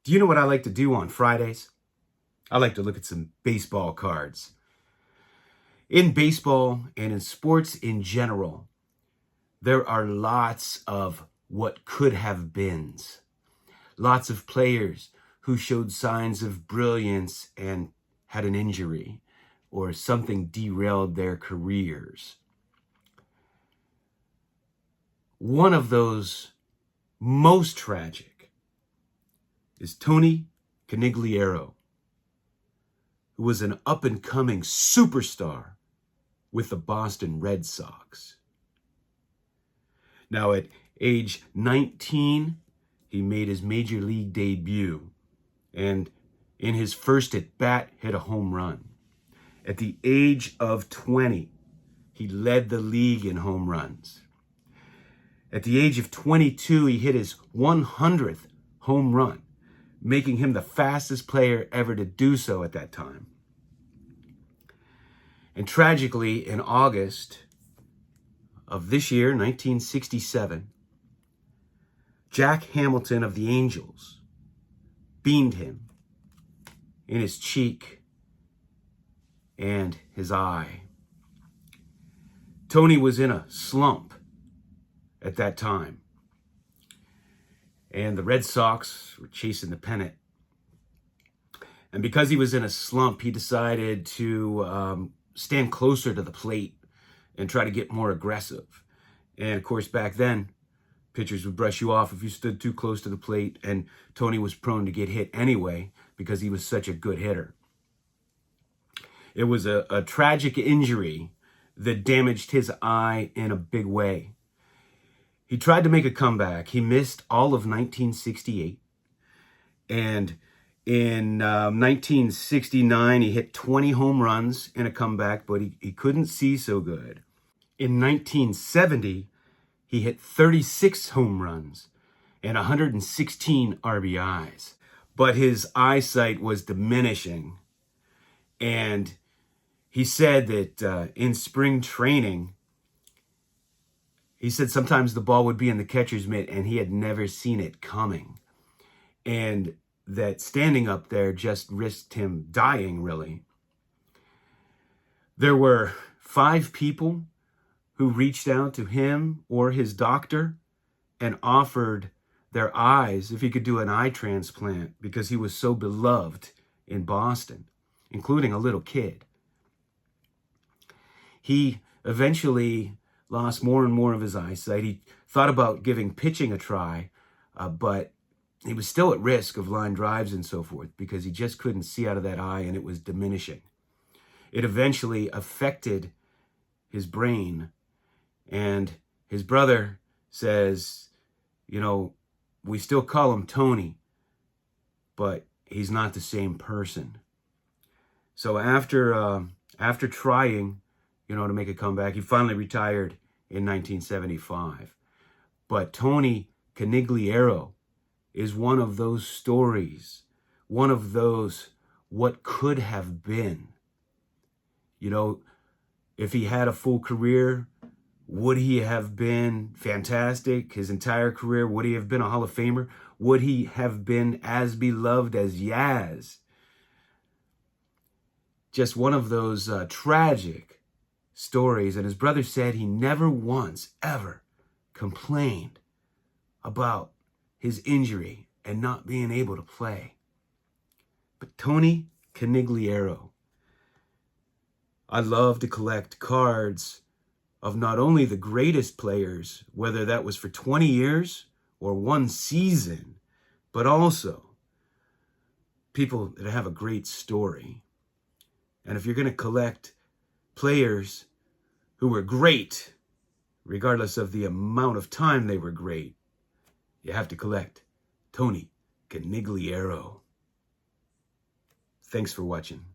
Do you know what I like to do on Fridays? I like to look at some baseball cards. In baseball and in sports in general, there are lots of what could have beens. Lots of players who showed signs of brilliance and had an injury or something derailed their careers. One of those most tragic is Tony Conigliaro, who was an up-and-coming superstar with the Boston Red Sox. Now, at age 19, he made his major league debut, and in his first at-bat, hit a home run. At the age of 20, he led the league in home runs. At the age of 22, he hit his 100th home run, making him the fastest player ever to do so at that time. And tragically, in August of this year, 1967, Jack Hamilton of the Angels beamed him in his cheek and his eye. Tony was in a slump at that time, and the Red Sox were chasing the pennant. And because he was in a slump, he decided to stand closer to the plate and try to get more aggressive. And of course, back then, pitchers would brush you off if you stood too close to the plate, and Tony was prone to get hit anyway because he was such a good hitter. It was a tragic injury that damaged his eye in a big way. He tried to make a comeback. He missed all of 1968. And in 1969, he hit 20 home runs in a comeback, but he couldn't see so good. In 1970, he hit 36 home runs and 116 RBIs. But his eyesight was diminishing. And he said that in spring training, he said sometimes the ball would be in the catcher's mitt and he had never seen it coming. And that standing up there just risked him dying, really. There were 5 people who reached out to him or his doctor and offered their eyes if he could do an eye transplant because he was so beloved in Boston, including a little kid. He eventually lost more and more of his eyesight. He thought about giving pitching a try, but he was still at risk of line drives and so forth because he just couldn't see out of that eye and it was diminishing. It eventually affected his brain, and his brother says, you know, we still call him Tony, but he's not the same person. So after trying, to make a comeback, he finally retired in 1975. But Tony Conigliaro is one of those stories, one of those what could have been. If he had a full career, would he have been fantastic? His entire career, would he have been a Hall of Famer? Would he have been as beloved as Yaz? Just one of those tragic stories. And his brother said he never once, ever complained about his injury and not being able to play. But Tony Conigliaro, I love to collect cards of not only the greatest players, whether that was for 20 years or one season, but also people that have a great story. And if you're going to collect players who were great, regardless of the amount of time they were great, you have to collect Tony Conigliaro. Thanks for watching.